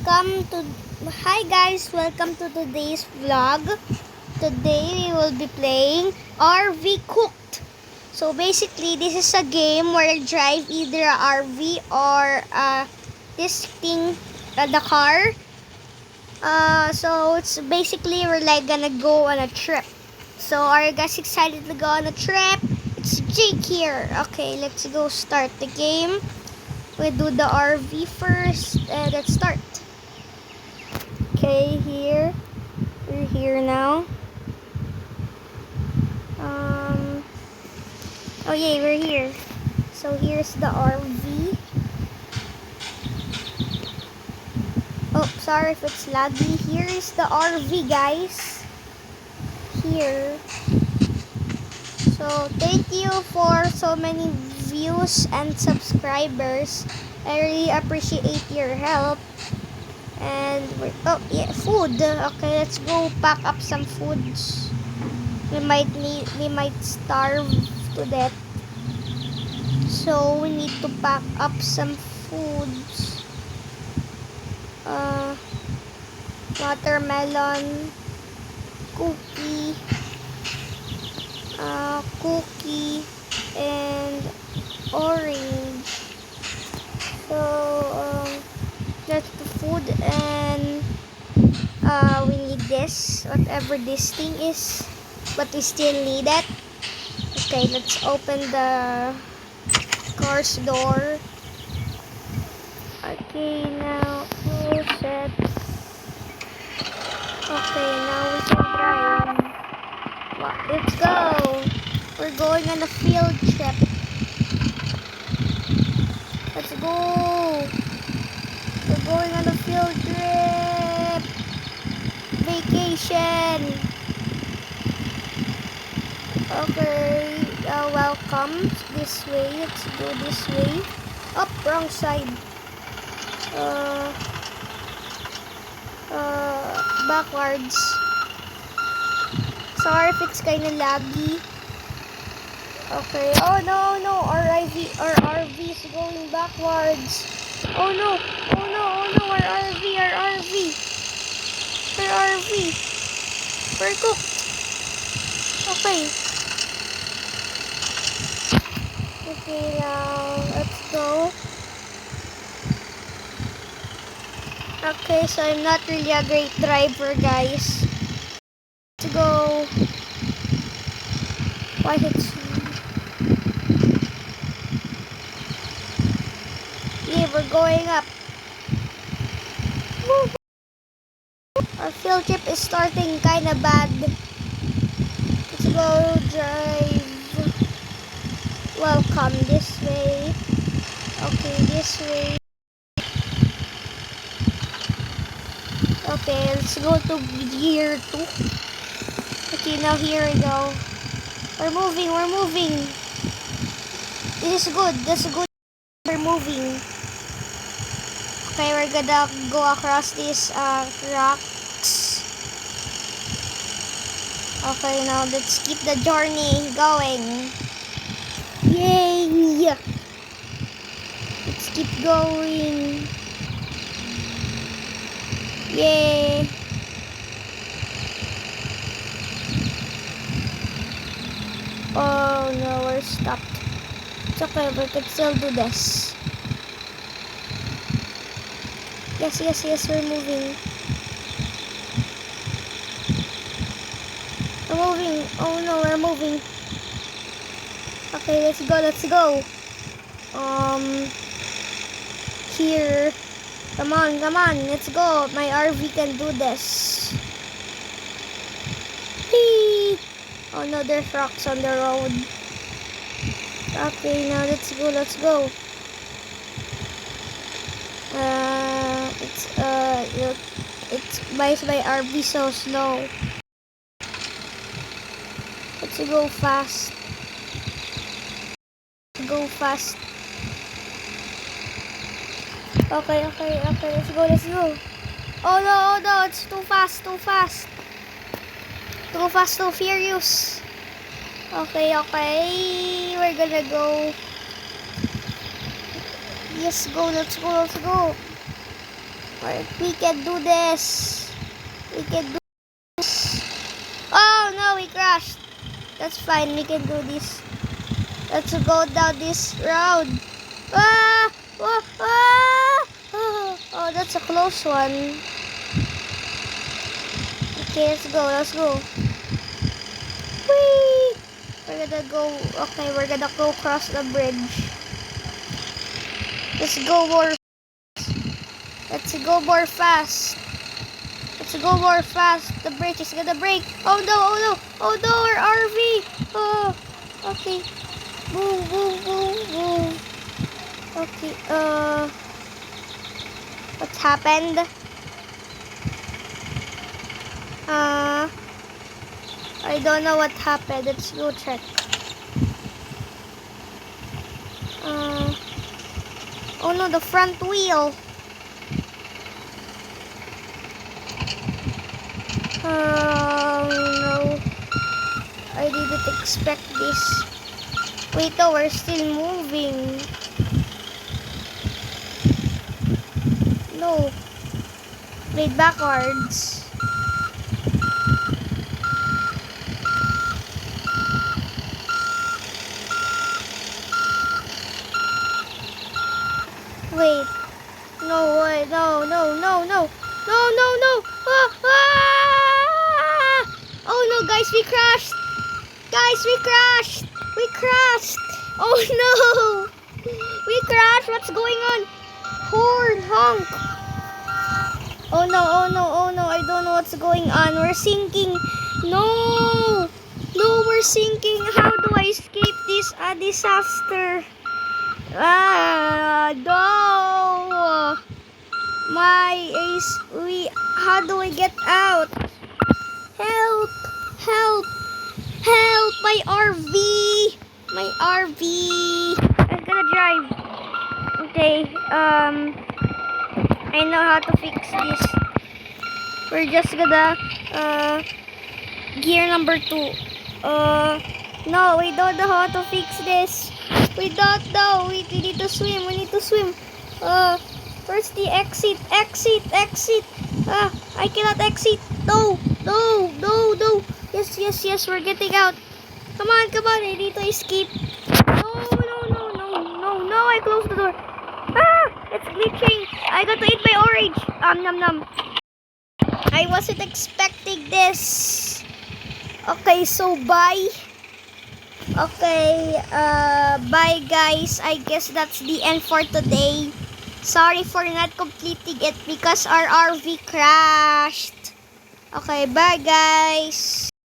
Hi guys, welcome to today's vlog. Today we will be playing RV Cooked. So basically, this is a game where you drive either a RV or this thing, the car. So it's basically we're like gonna go on a trip. So are you guys excited to go on a trip? It's Jake here. Okay, let's go start the game. We do the RV first. Let's start. Okay, we're here now. Oh yeah, we're here. So here's the RV. Oh, sorry if it's laggy. Here is the RV, guys. Here. So thank you for so many views and subscribers. I really appreciate your help. And oh yeah, food. Okay, let's go pack up some foods. We might starve to death. So we need to pack up some foods. Watermelon, cookie, and orange. So that's the food, and we need this, whatever this thing is, but we still need it. Okay, let's open the car's door. Okay, now close it. Okay, now we can drive. Let's go. We're going on a field trip. Let's go. We're going on a field trip. Vacation. Okay, welcome. This way. Let's go this way. Up, wrong side. Backwards. Sorry if it's kind of laggy. Okay. Oh no, our RV is going backwards. Oh no, our RV. We're cooked. Okay. Okay, now let's go. Okay, so I'm not really a great driver, guys. Let's go. Why it's... Yeah, we're going up. Woo. Our field trip is starting kinda bad. Let's go drive. Welcome this way. Okay, this way. Okay, let's go to gear 2. Okay, now here we go. We're moving. This is good. We're moving. Okay, we're gonna go across these rocks. Okay, now let's keep the journey going. Yay! Let's keep going. Yay! Oh no, we're stopped. It's okay, we can still do this. Yes, we're moving. We're moving. Oh no, we're moving. Okay, let's go. Here. Come on, let's go. My RV can do this. Whee! Oh no, there's rocks on the road. Okay, now let's go. Why is my RV so slow? Let's go fast. Okay, let's go. Oh no, it's too fast. Too fast, too furious. Okay, we're gonna go. Yes, let's go. Alright, we can do this. We can do this. Oh no, we crashed. That's fine, we can do this. Let's go down this road. Ah! Ah! Ah! Oh, that's a close one. Okay, let's go, let's go. Whee! We're gonna go, okay, we're gonna go across the bridge. Let's go more. Let's go more fast. Let's go more fast. The bridge is gonna break. Oh no, oh no, oh no, our RV. Oh, okay. Boom, boom, boom, boom. Okay, what happened? I don't know what happened. Let's go check. Oh no, the front wheel. No. I didn't expect this. Wait, oh, we're still moving. No. Wait, backwards. Wait. No, wait, no, no, no, no. No, no, no. Ah, ah! Oh no, guys, we crashed. Guys, we crashed. We crashed. Oh no. We crashed. What's going on? Horn, honk. Oh no, oh no, oh no. I don't know what's going on. We're sinking. No. No, we're sinking. How do I escape this disaster? No. How do I get out? Help, help, help, my RV. My RV. I'm gonna drive. Okay, I know how to fix this. We're just gonna, gear number 2. No, we don't know how to fix this. We don't know. We need to swim. We need to swim. Where's the exit? Exit, exit. I cannot exit. No, no, no, no. Yes, yes, yes. We're getting out. Come on, come on. I need to escape. No, no, no, no, no, no. I closed the door. It's glitching. I got to eat my orange. Nom nom. I wasn't expecting this. Okay, so bye. Okay, bye guys. I guess that's the end for today. Sorry for not completing it because our RV crashed. Okay, bye guys.